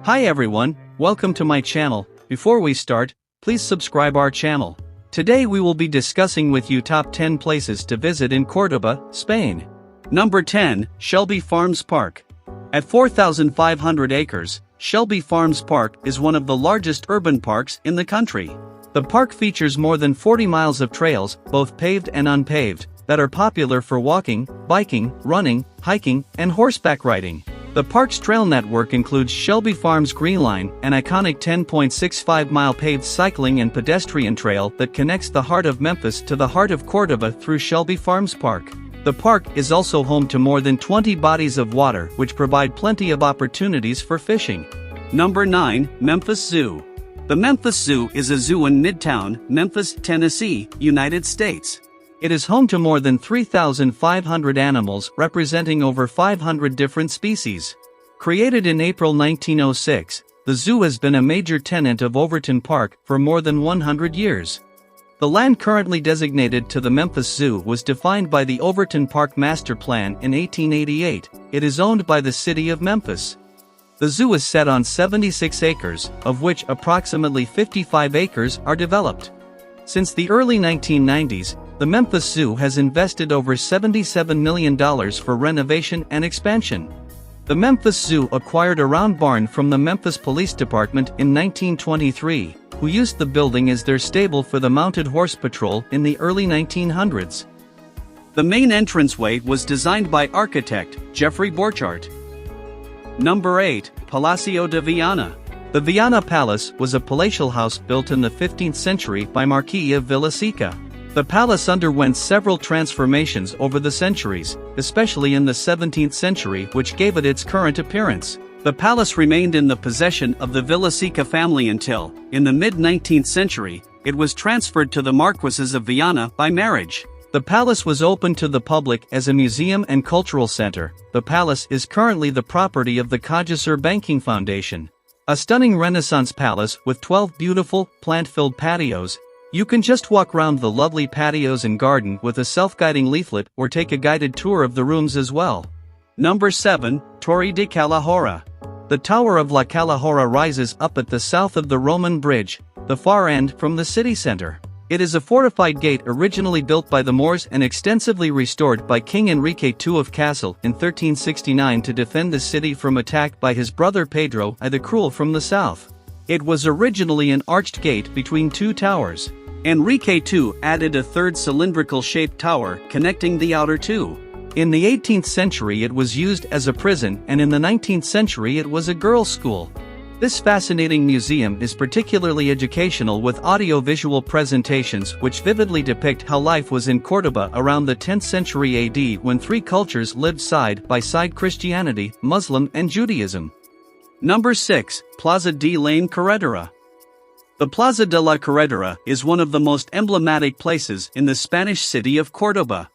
Hi everyone, welcome to my channel. Before we start, please subscribe our channel. Today we will be discussing with you top 10 places to visit in Córdoba, Spain. Number 10, Shelby Farms Park. At 4,500 acres, Shelby Farms Park is one of the largest urban parks in the country. The park features more than 40 miles of trails, both paved and unpaved, that are popular for walking, biking, running, hiking, and horseback riding. The park's trail network includes Shelby Farms Green Line, an iconic 10.65-mile paved cycling and pedestrian trail that connects the heart of Memphis to the heart of Córdoba through Shelby Farms Park. The park is also home to more than 20 bodies of water which provide plenty of opportunities for fishing. Number 9, Memphis Zoo. The Memphis Zoo is a zoo in Midtown, Memphis, Tennessee, United States. It is home to more than 3,500 animals representing over 500 different species. Created in April 1906, the zoo has been a major tenant of Overton Park for more than 100 years. The land currently designated to the Memphis Zoo was defined by the Overton Park Master Plan in 1888. It is owned by the city of Memphis. The zoo is set on 76 acres, of which approximately 55 acres are developed. Since the early 1990s, the Memphis Zoo has invested over $77 million for renovation and expansion. The Memphis Zoo acquired a round barn from the Memphis Police Department in 1923, who used the building as their stable for the Mounted Horse Patrol in the early 1900s. The main entranceway was designed by architect Jeffrey Borchardt. Number 8, Palacio de Viana. The Viana Palace was a palatial house built in the 15th century by Marquis of Villaseca. The palace underwent several transformations over the centuries, especially in the 17th century, which gave it its current appearance. The palace remained in the possession of the Villaseca family until, in the mid-19th century, it was transferred to the Marquesas of Viana by marriage. The palace was open to the public as a museum and cultural center. The palace is currently the property of the Cajasur Banking Foundation. A stunning Renaissance palace with 12 beautiful, plant-filled patios. You can just walk around the lovely patios and garden with a self-guiding leaflet or take a guided tour of the rooms as well. Number 7, Torre de Calahora. The Tower of La Calahora rises up at the south of the Roman Bridge, the far end from the city center. It is a fortified gate originally built by the Moors and extensively restored by King Enrique II of Castile in 1369 to defend the city from attack by his brother Pedro I the Cruel from the south. It was originally an arched gate between two towers. Enrique II added a third cylindrical-shaped tower connecting the outer two. In the 18th century it was used as a prison, and in the 19th century it was a girls' school. This fascinating museum is particularly educational with audio-visual presentations which vividly depict how life was in Córdoba around the 10th century AD when three cultures lived side by side: Christianity, Muslim and Judaism. Number 6, Plaza de la Carretera. The Plaza de la Carretera is one of the most emblematic places in the Spanish city of Córdoba.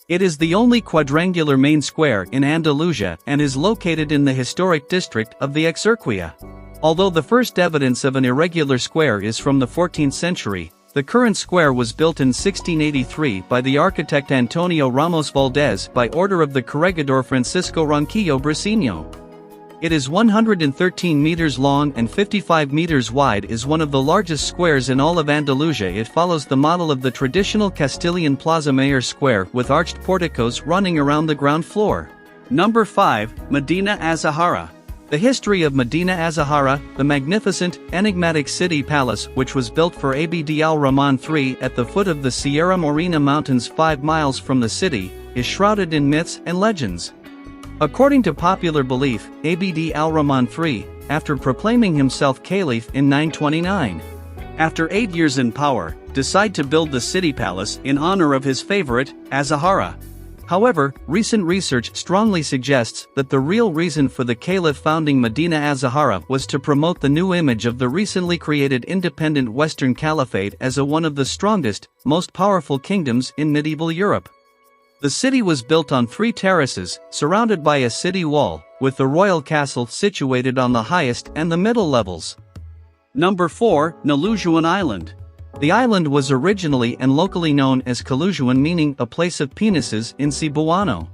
It is the only quadrangular main square in Andalusia and is located in the historic district of the Exurquia. Although the first evidence of an irregular square is from the 14th century, the current square was built in 1683 by the architect Antonio Ramos Valdez by order of the corregidor Francisco Ronquillo Briceño. It is 113 meters long and 55 meters wide, is one of the largest squares in all of Andalusia. It follows the model of the traditional Castilian Plaza Mayor Square with arched porticos running around the ground floor. Number 5, Medina Azahara. The history of Medina Azahara, the magnificent, enigmatic city palace which was built for Abd al-Rahman III at the foot of the Sierra Morena Mountains 5 miles from the city, is shrouded in myths and legends. According to popular belief, Abd al-Rahman III, after proclaiming himself caliph in 929, after 8 years in power, decided to build the city palace in honor of his favorite, Azahara. However, recent research strongly suggests that the real reason for the caliph founding Medina Azahara was to promote the new image of the recently created independent Western Caliphate as one of the strongest, most powerful kingdoms in medieval Europe. The city was built on 3 terraces, surrounded by a city wall, with the royal castle situated on the highest and the middle levels. Number 4, Luujuan Island. The island was originally and locally known as Luujuan, meaning a place of penises in Cebuano.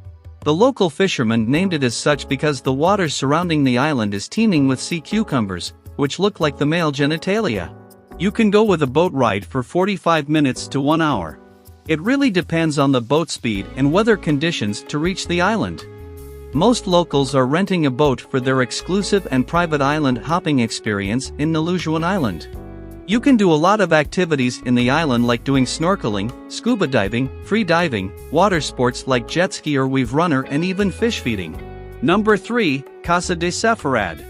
The local fishermen named it as such because the water surrounding the island is teeming with sea cucumbers, which look like the male genitalia. You can go with a boat ride for 45 minutes to 1 hour. It really depends on the boat speed and weather conditions to reach the island. Most locals are renting a boat for their exclusive and private island hopping experience in Luujuan Island. You can do a lot of activities in the island like doing snorkeling, scuba diving, free diving, water sports like jet ski or wave runner, and even fish feeding. Number 3, Casa Desafarad.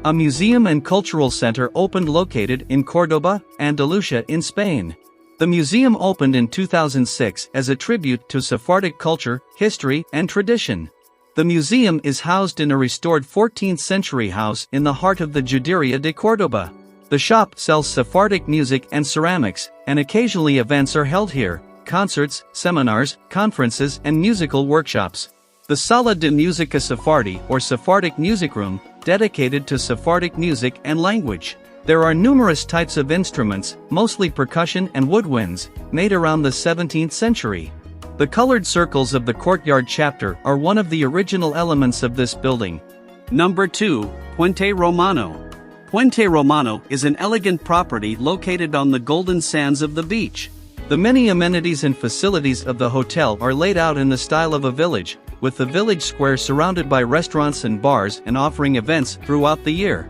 A museum and cultural center opened located in Córdoba, Andalusia in Spain. The museum opened in 2006 as a tribute to Sephardic culture, history, and tradition. The museum is housed in a restored 14th century house in the heart of the Juderia de Córdoba. The shop sells Sephardic music and ceramics, and occasionally events are held here: concerts, seminars, conferences, and musical workshops. The Sala de Música Sephardi, or Sephardic Music Room, dedicated to Sephardic music and language. There are numerous types of instruments, mostly percussion and woodwinds, made around the 17th century. The colored circles of the courtyard chapter are one of the original elements of this building. Number 2, Puente Romano. Puente Romano is an elegant property located on the golden sands of the beach. The many amenities and facilities of the hotel are laid out in the style of a village, with the village square surrounded by restaurants and bars and offering events throughout the year.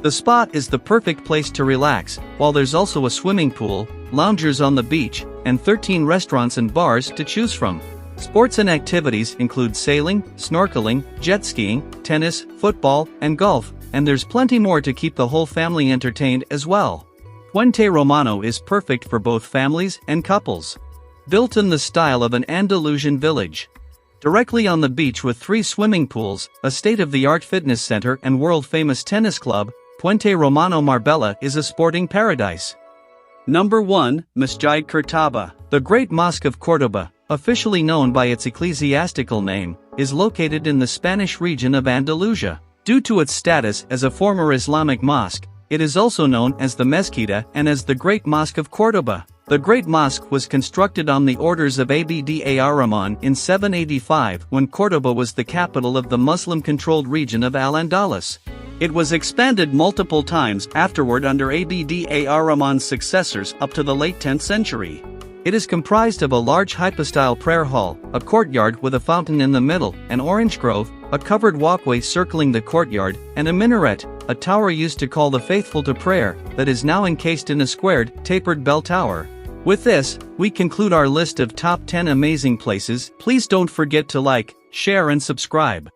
The spot is the perfect place to relax, while there's also a swimming pool, loungers on the beach, and 13 restaurants and bars to choose from. Sports and activities include sailing, snorkeling, jet skiing, tennis, football, and golf, and there's plenty more to keep the whole family entertained as well. Puente Romano is perfect for both families and couples. Built in the style of an Andalusian village. Directly on the beach with 3 swimming pools, a state-of-the-art fitness center and world-famous tennis club, Puente Romano Marbella is a sporting paradise. Number 1, Masjid Cordoba. The Great Mosque of Cordoba, officially known by its ecclesiastical name, is located in the Spanish region of Andalusia. Due to its status as a former Islamic mosque, it is also known as the Mezquita and as the Great Mosque of Cordoba. The Great Mosque was constructed on the orders of Abd ar-Rahman in 785 when Cordoba was the capital of the Muslim-controlled region of El-Andalus. It was expanded multiple times afterward under Abd ar-Rahman's successors up to the late 10th century. It is comprised of a large hypostyle prayer hall, a courtyard with a fountain in the middle, an orange grove, a covered walkway circling the courtyard, and a minaret, a tower used to call the faithful to prayer, that is now encased in a squared, tapered bell tower. With this, we conclude our list of top 10 amazing places. Please don't forget to like, share and subscribe.